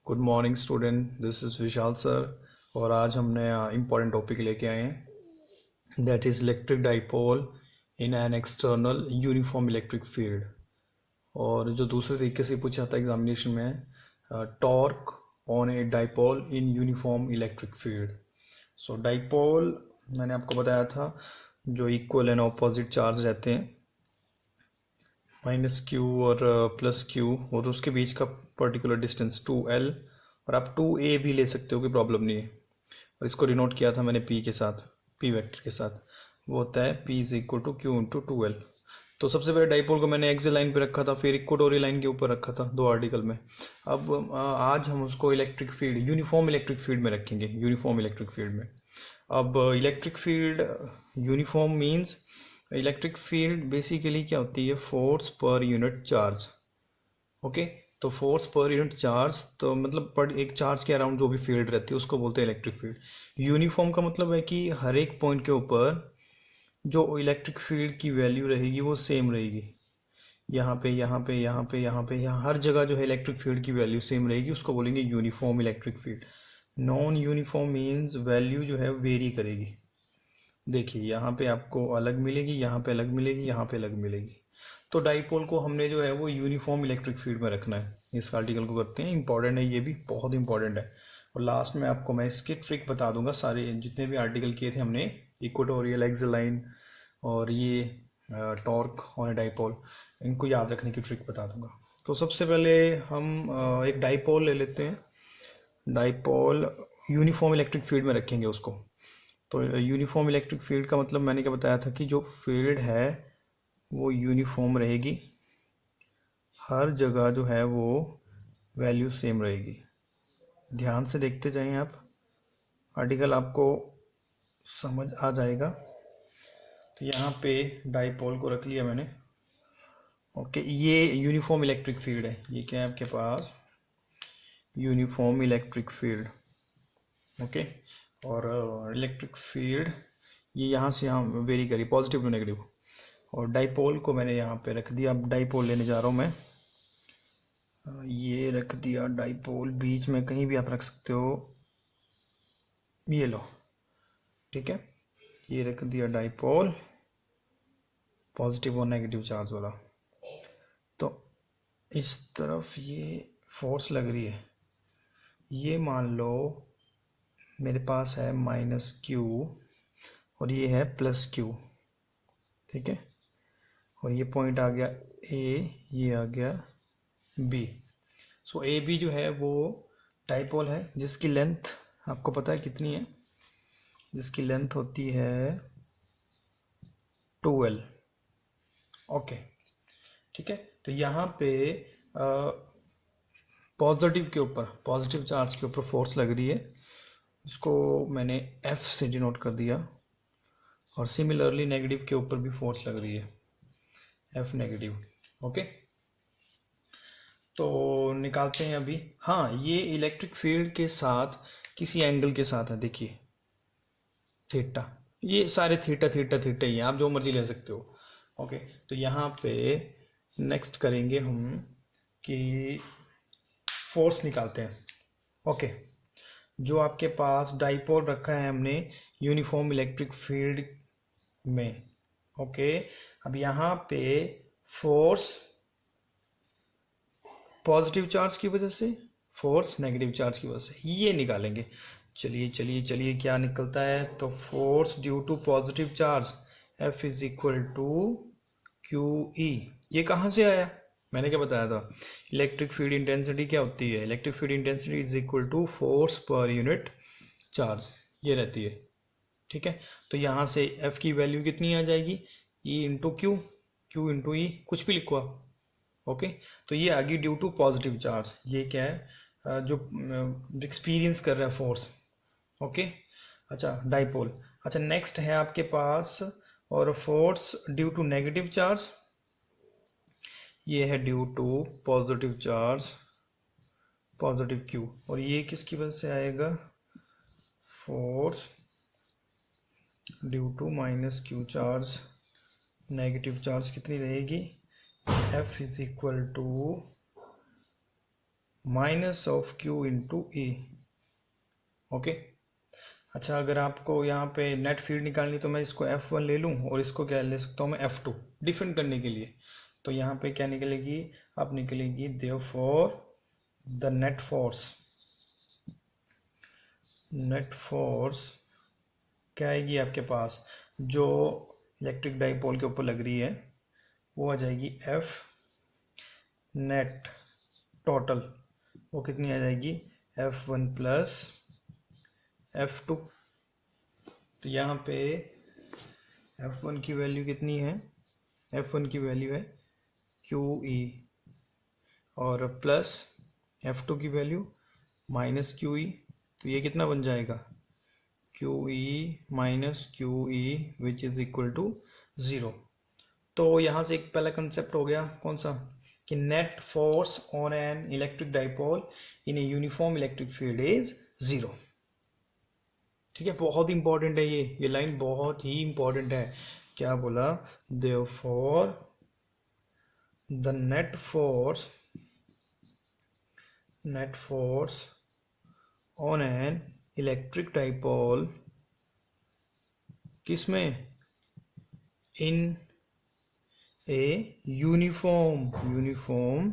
Good morning student, this is Vishal sir. और आज हमने इम्पॉर्टेंट टॉपिक लेके आए हैं, that is electric dipole in an external uniform electric field. और जो दूसरे तरीके से पूछा था एग्जामिनेशन में, torque on a dipole in uniform electric field. So dipole मैंने आपको बताया था, जो इक्वल एंड ऑपोजिट चार्ज रहते हैं, माइनस क्यू और प्लस क्यू, और उसके बीच का पर्टिकुलर डिस्टेंस 2L, और आप 2A भी ले सकते हो, कोई प्रॉब्लम नहीं है। और इसको डिनोट किया था मैंने P के साथ, P वेक्टर के साथ। वो होता है P is equal to Q into 2L। तो सबसे पहले डाइपोल को मैंने एक्सियल लाइन पे रखा था, फिर इक्वेटोरियल लाइन के ऊपर रखा था, दो आर्टिकल में। अब आज हम उसको electric field, uniform electric field में रखेंगे, यूनिफॉर्म इलेक्ट्रिक फील्ड में। अब electric field uniform means, electric field basically क्या होती है, force per unit charge. Okay, तो फोर्स पर यूनिट चार्ज, तो मतलब पर एक चार्ज के अराउंड जो भी फील्ड रहती है उसको बोलते हैं इलेक्ट्रिक फील्ड। यूनिफॉर्म का मतलब है कि हर एक पॉइंट के ऊपर जो इलेक्ट्रिक फील्ड की वैल्यू रहेगी वो सेम रहेगी। यहाँ पे यहाँ पे यहाँ पे यहाँ पे यहाँ हर जगह जो है इलेक्ट्रिक फील्ड की वैल्यू सेम रहेगी, उसको बोलेंगे uniform electric field. Non uniform means value जो है वेरी करेगी। देखिए यहाँ पे आपको अलग मिलेगी, यहाँ पे अलग मिलेगी, यहाँ पे अलग मिलेगी। तो डाइपोल को हमने जो है वो यूनिफॉर्म इलेक्ट्रिक फील्ड में रखना है। इस आर्टिकल को करते हैं, इंपॉर्टेंट है, ये भी बहुत इंपॉर्टेंट है। और लास्ट में आपको मैं इसकी ट्रिक बता दूंगा, सारे जितने भी आर्टिकल किए थे हमने, इक्वेटोरियल, एक्सियल लाइन और ये टॉर्क और डाइपोल, इनको याद रखने की ट्रिक बता दूंगा। तो सबसे पहले हम एक डाइपोल ले लेते हैं। डाइपोल यूनिफॉर्म इलेक्ट्रिक फील्ड में रखेंगे उसको। तो यूनिफॉर्म इलेक्ट्रिक फील्ड का मतलब मैंने क्या बताया था कि जो फील्ड है वो यूनिफॉर्म रहेगी, हर जगह जो है वो वैल्यू सेम रहेगी। ध्यान से देखते जाएं आप, आर्टिकल आपको समझ आ जाएगा। तो यहाँ पे डाइपोल को रख लिया मैंने। ओके, ये यूनिफॉर्म इलेक्ट्रिक फील्ड है, ये क्या है आपके पास, यूनिफॉर्म इलेक्ट्रिक फील्ड। ओके, और इलेक्ट्रिक फील्ड ये यहाँ से यहाँ वेरी करी, पॉजिटिव टू नेगेटिव। और डाइपोल को मैंने यहाँ पे रख दिया। अब डाइपोल लेने जा रहा हूँ मैं, ये रख दिया डाइपोल, बीच में कहीं भी आप रख सकते हो, ये लो, ठीक है। ये रख दिया डाइपोल, पॉजिटिव और नेगेटिव चार्ज वाला। तो इस तरफ ये फोर्स लग रही है, ये मान लो मेरे पास है माइनस क्यू और ये है प्लस क्यू, ठीक है। और ये पॉइंट आ गया ए, ये आ गया बी। सो ए बी जो है वो डाइपोल है, जिसकी लेंथ आपको पता है कितनी है, जिसकी लेंथ होती है 2L। ओके, ठीक है। तो यहाँ पे पॉजिटिव के ऊपर, पॉजिटिव चार्ज के ऊपर फोर्स लग रही है, इसको मैंने F से डिनोट कर दिया। और सिमिलरली नेगेटिव के ऊपर भी फोर्स लग रही है, F नेगेटिव। ओके, तो निकालते हैं अभी। हाँ, ये इलेक्ट्रिक फील्ड के साथ किसी एंगल के साथ है, देखिए थीटा, ये सारे थीटा थीटा थीटा ही हैं, आप जो मर्जी ले सकते हो। ओके, तो यहाँ पे नेक्स्ट करेंगे हम कि फोर्स निकालते हैं। ओके, जो आपके पास डाइपोल रखा है हमने यूनिफॉर्म इलेक्ट्रिक फील्ड में। ओके, अब यहाँ पे फोर्स पॉजिटिव चार्ज की वजह से, फोर्स नेगेटिव चार्ज की वजह से, ये निकालेंगे। चलिए चलिए चलिए, क्या निकलता है, तो force due to positive charge F is equal to Q E. ये कहाँ से आया, मैंने क्या बताया था, इलेक्ट्रिक फील्ड इंटेंसिटी क्या होती है, electric field intensity is equal to force per unit charge, ये रहती है, ठीक है। तो यहाँ से F की वैल्यू कितनी आ जाएगी, E into Q, Q into E, कुछ भी लिखो आप। ओके, तो ये आ गई ड्यू टू पॉजिटिव चार्ज, ये क्या है, जो एक्सपीरियंस कर रहा है फोर्स। ओके, अच्छा डाइपोल। अच्छा, नेक्स्ट है आपके पास, और force due to negative charge, ये है due to positive charge, positive Q. और ये किसकी वजह से आएगा, force due to minus Q charge, negative charge कितनी रहेगी, F is equal to minus of Q into A. Okay. अच्छा, अगर आपको यहाँ पे नेट फील्ड निकालनी तो मैं इसको F1 ले लूँ और इसको क्या ले सकता हूँ मैं F2 डिफरेंट करने के लिए। तो यहाँ पे क्या निकलेगी, अब निकलेगी देयरफॉर द नेट फोर्स क्या आएगी आपके पास, जो इलेक्ट्रिक डाइपोल के ऊपर लग रही है वो आ जाएगी F नेट टोटल। वो कितनी आ जाएगी, F1 प्लस F2। तो यहाँ पे F1 की वैल्यू कितनी है, F1 की वैल्यू है QE और प्लस F2 की वैल्यू माइनस QE। तो ये कितना बन जाएगा, QE minus QE which is equal to 0। तो यहाँ से एक पहला कंसेप्ट हो गया, कौन सा, कि net force on an electric dipole in a uniform electric field is 0। ठीक है, बहुत इंपॉर्टेंट है ये लाइन बहुत ही इंपॉर्टेंट है। क्या बोला, therefore the net force on an electric dipole किसमें, in a uniform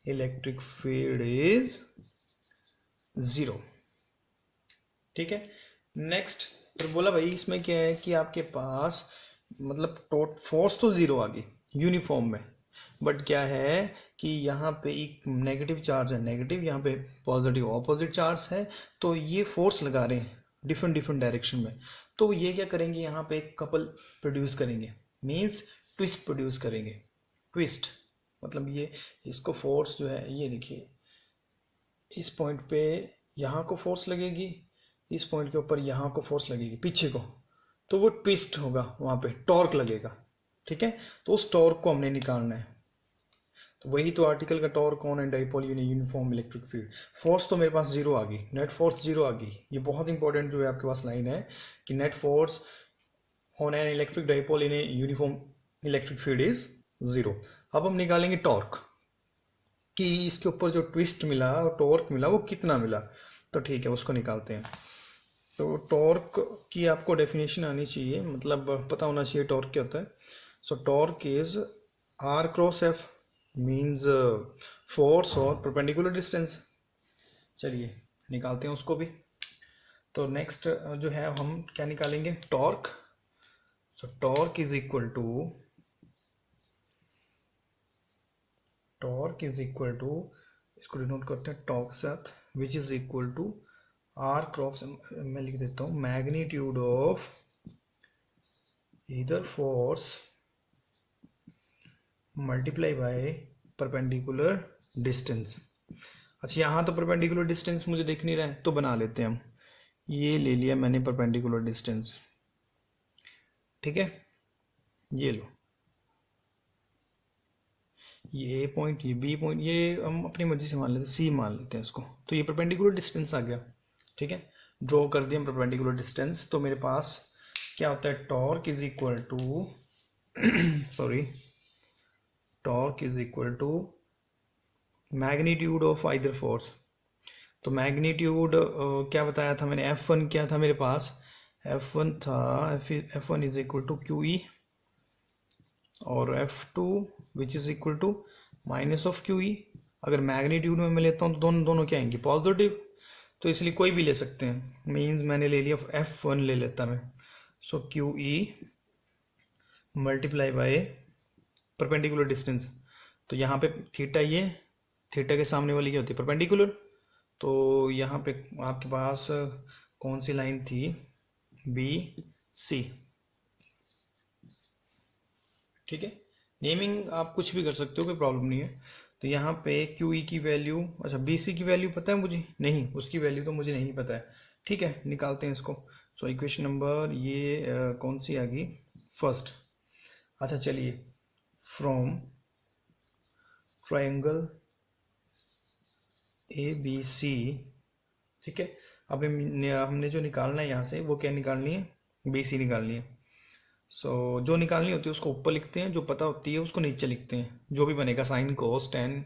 electric field is 0। ठीक है, नेक्स्ट फिर बोला भाई इसमें क्या है कि आपके पास मतलब फोर्स तो 0 आ गई यूनिफॉर्म में, बट क्या है कि यहाँ पे एक नेगेटिव चार्ज है, नेगेटिव, यहाँ पे पॉजिटिव ऑपोजिट चार्ज है। तो ये फोर्स लगा रहे हैं डिफरेंट डायरेक्शन में। तो ये क्या करेंगे, यहाँ पे एक कपल प्रोड्यूस करेंगे, मीन्स ट्विस्ट प्रोड्यूस करेंगे। ट्विस्ट मतलब ये इसको फोर्स जो है, ये देखिए इस पॉइंट पे यहाँ को फोर्स लगेगी, इस पॉइंट के ऊपर यहाँ को फोर्स लगेगी पीछे को, तो वो ट्विस्ट होगा, वहाँ पे टॉर्क लगेगा। ठीक है, तो उस टॉर्क को हमने निकालना है। तो वही तो आर्टिकल का torque on and dipole in uniform electric field. Force तो मेरे पास 0 आ गई, नेट फोर्स 0 आ गई। ये बहुत इंपॉर्टेंट जो है आपके पास लाइन है कि net force on an electric dipole in uniform electric field is 0। अब हम निकालेंगे टॉर्क कि इसके ऊपर जो ट्विस्ट मिला और टॉर्क मिला वो कितना मिला। तो ठीक है, उसको निकालते हैं। तो टॉर्क की आपको डेफिनेशन आनी चाहिए, मतलब पता होना चाहिए टॉर्क क्या होता है। सो torque is R cross F means force और परपेंडिकुलर डिस्टेंस। चलिए निकालते हैं उसको भी। तो नेक्स्ट जो है हम क्या निकालेंगे, torque. So torque is equal to इसको डिनोट करते हैं टॉर्क के साथ, which is equal to R cross, मैं लिख देता हूँ magnitude of either force multiply by perpendicular distance. अच्छा, यहाँ तो परपेंडिकुलर डिस्टेंस मुझे दिख नहीं रहा है, तो बना लेते हैं हम। ये ले लिया मैंने परपेंडिकुलर डिस्टेंस। ठीक है, ये लो, ये A पॉइंट, ये B पॉइंट, ये हम अपनी मर्जी से मान लेते हैं, C मान लेते हैं इसको। तो ये परपेंडिकुलर डिस्टेंस आ गया। ठीक है, ड्रॉ कर दिया परपेंडिकुलर डिस्टेंस। तो मेरे पास क्या होता है, torque is equal to magnitude of either force. तो मैग्नीट्यूड क्या बताया था मैंने, F1 क्या था मेरे पास, F1 था, F1 is equal to QE और F2 which is equal to minus of QE। अगर मैग्नीट्यूड में मैं लेता हूँ तो दोनों क्या आएंगे, पॉजिटिव, तो इसलिए कोई भी ले सकते हैं। मीन्स मैंने ले लिया F1 ले लेता मैं। सो QE multiply by perpendicular distance. तो यहाँ पे थीटा, ये थीटा के सामने वाली क्या होती है, परपेंडिकुलर। तो यहाँ पे आपके पास कौन सी लाइन थी, BC। ठीक है, नेमिंग आप कुछ भी कर सकते हो, कोई प्रॉब्लम नहीं है। तो यहाँ पे QE की वैल्यू, अच्छा BC की वैल्यू पता है मुझे, नहीं उसकी वैल्यू तो मुझे नहीं पता है। ठीक है, निकालते हैं इसको। सो इक्वेशन नंबर ये कौन सी आ गई, फर्स्ट। अच्छा चलिए, फ्रॉम ट्रायंगल ABC। ठीक है, अब हमने जो निकालना है यहाँ से वो क्या निकालनी है, BC निकालनी है। सो जो निकालनी होती है उसको ऊपर लिखते हैं, जो पता होती है उसको नीचे लिखते हैं, जो भी बनेगा, साइन कोस टेन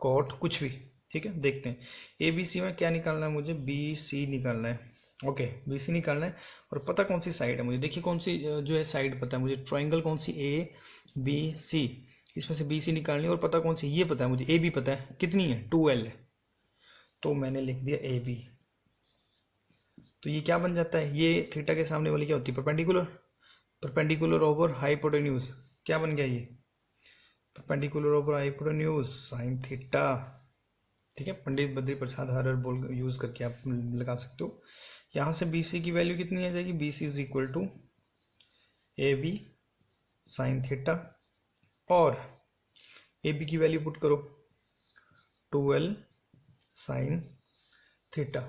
कॉट कुछ भी। ठीक है, देखते हैं ए बी सी में क्या निकालना है मुझे, बी सी निकालना है। ओके, बी सी निकालना है और पता कौन सी साइड है मुझे, देखिए कौन सी जो है साइड पता है मुझे, ट्रायंगल कौन सी, ए बी सी, इसमें से बी सी निकालनी है और पता कौन सी, ये पता है मुझे, ए बी पता है, कितनी है 2L है, तो मैंने लिख दिया ए बी। तो ये क्या बन जाता है, ये थीटा के सामने वाली क्या होती है, परपेंडिकुलर, परपेंडिकुलर ओवर हाइपोटेन्यूज, क्या बन गया ये, perpendicular over hypotenuse sine theta. ठीक है, पंडित बद्री प्रसाद हरर बोल यूज करके आप लगा सकते हो। यहाँ से बी सी की वैल्यू कितनी आ जाएगी, B C is equal to A B sine theta, और ए बी की वैल्यू पुट करो 2L साइन थीटा।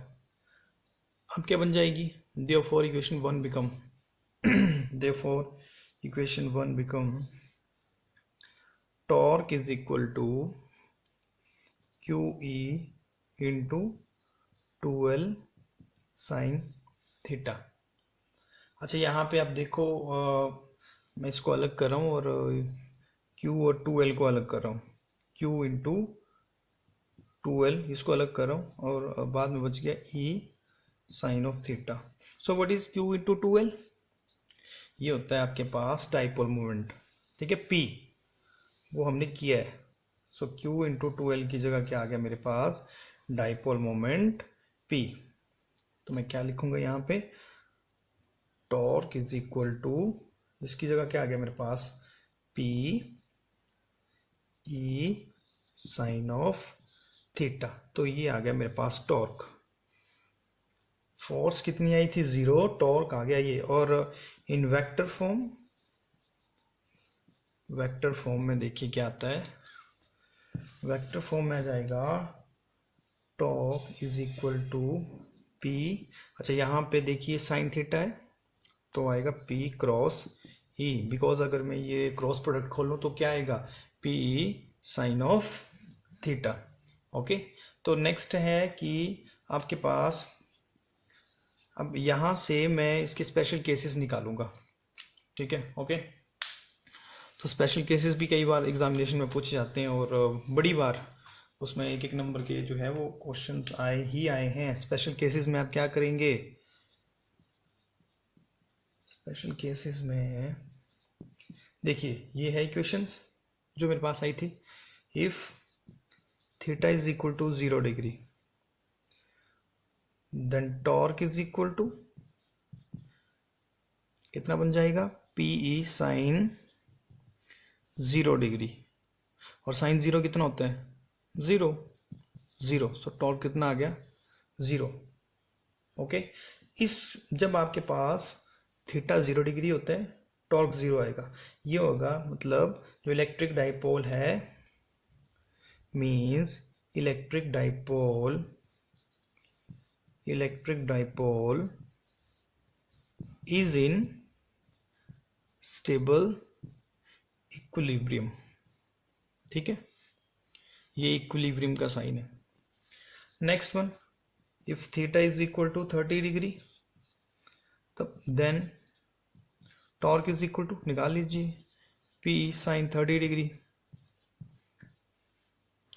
अब क्या बन जाएगी, therefore equation 1 become therefore equation 1 become torque is equal to Q E into 2L sine theta. अच्छा, यहाँ पे आप देखो मैं इसको अलग कर रहा हूँ और Q और 2L को अलग कर रहा हूँ, Q इंटू 2L इसको अलग कर रहा हूँ, और बाद में बच गया E sine of theta. So what is Q into 2L, ये होता है आपके पास डाइपोल मोमेंट। ठीक है, P वो हमने किया है, सो Q इंटू 2L की जगह क्या आ गया मेरे पास, डाइपोल मोमेंट P। तो मैं क्या लिखूंगा यहाँ पे, टॉर्क इज इक्वल टू, इसकी जगह क्या आ गया मेरे पास, P E sine of theta. तो ये आ गया मेरे पास टॉर्क। फोर्स कितनी आई थी, 0, टॉर्क आ गया ये। और इन वेक्टर फॉर्म में देखिए क्या आता है, वेक्टर फॉर्म में आ जाएगा torque is equal to P, अच्छा यहाँ पे देखिए साइन थीटा है तो आएगा P क्रॉस E, बिकॉज अगर मैं ये क्रॉस प्रोडक्ट खोलूँ तो क्या आएगा, PE sine of theta. Okay, तो नेक्स्ट है कि आपके पास, अब यहाँ से मैं इसके स्पेशल केसेस निकालूंगा। ठीक है, ओके, तो स्पेशल केसेस भी कई बार एग्जामिनेशन में पूछे जाते हैं और बड़ी बार उसमें एक नंबर के जो है वो क्वेश्चंस आए हैं। स्पेशल केसेस में आप क्या करेंगे, स्पेशल केसेस में देखिए ये है इक्वेशंस जो मेरे पास आई थी, if theta is equal to 0 degree then torque is equal to कितना बन जाएगा, PE साइन 0 डिग्री, और साइन 0 कितना होता है, 0, सो टॉर्क कितना आ गया, 0। ओके, इस जब आपके पास थीटा 0 डिग्री होता है टॉर्क 0 आएगा, ये होगा मतलब जो इलेक्ट्रिक डाइपोल है, means electric dipole is in stable equilibrium. ठीक है, ये इक्विलिब्रियम का साइन है। Next one, if theta is equal to 30 degree तब then torque is equal to, निकाल लीजिए, P साइन 30 डिग्री,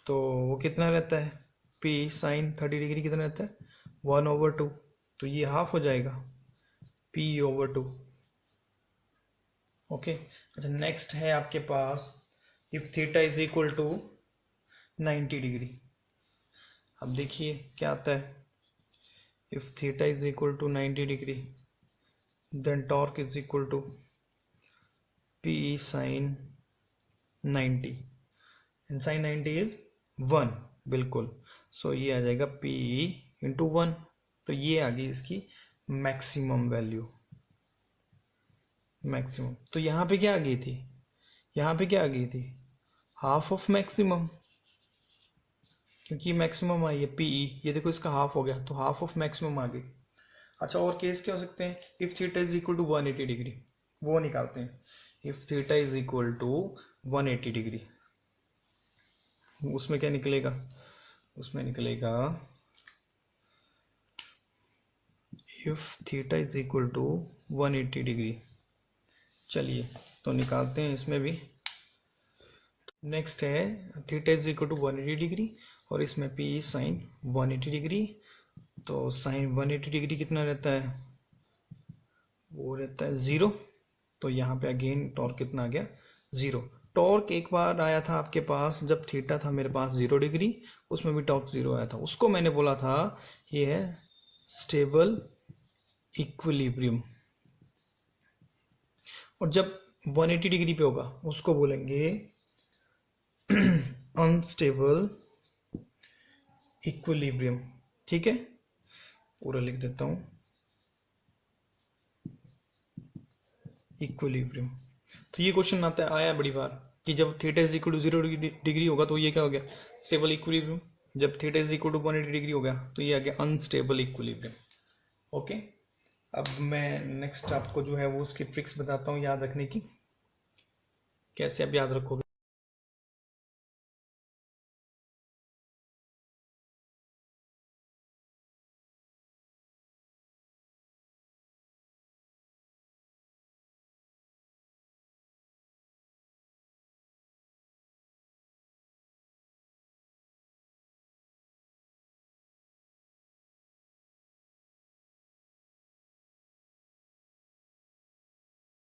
तो वो कितना रहता है, P साइन 30 डिग्री कितना रहता है, 1/2, तो ये हाफ हो जाएगा P/2। ओके, अच्छा नेक्स्ट है आपके पास, if theta is equal to 90 degree. अब देखिए क्या आता है, if theta is equal to 90 degree then torque is equal to PE sine 90, and sine 90 is 1, बिल्कुल, सो ये आ जाएगा PE इंटू 1, तो ये आ गई इसकी मैक्सिमम वैल्यू, मैक्सिमम। तो यहाँ पे क्या आ गई थी, यहाँ पे क्या आ गई थी, हाफ ऑफ मैक्सिमम, क्योंकि मैक्सिमम आई है PE, ये देखो इसका हाफ हो गया, तो हाफ ऑफ मैक्सिमम आ गई। अच्छा, और केस क्या हो सकते हैं, if theta is equal to 180 degree, वो निकालते हैं, if theta is equal to 180 degree, उसमें क्या निकलेगा, उसमें निकलेगा if theta is equal to 180 degree. चलिए तो निकालते हैं इसमें भी। नेक्स्ट है theta is equal to 180 degree और इसमें P साइन 180 डिग्री। तो साइन 180 डिग्री कितना रहता है, वो रहता है 0। तो यहाँ पे अगेन टॉर्क कितना आ गया, 0। टॉर्क एक बार आया था आपके पास जब थीटा था मेरे पास 0 डिग्री, उसमें भी टॉर्क 0 आया था, उसको मैंने बोला था ये है स्टेबल इक्विलिब्रियम। और जब 180 डिग्री पे होगा उसको बोलेंगे अनस्टेबल इक्विलिब्रियम। ठीक है, पूरा लिख देता हूं, इक्विलिब्रियम। तो ये क्वेश्चन आता है, आया बड़ी बार कि जब theta is equal to 0 degree होगा तो ये क्या हो गया, स्टेबल इक्विलिब्रियम। जब theta is equal to 180 degree हो गया तो ये आ गया अनस्टेबल इक्विलिब्रियम। ओके, अब मैं नेक्स्ट आपको जो है वो उसकी ट्रिक्स बताता हूँ याद रखने की, कैसे आप याद रखोगे।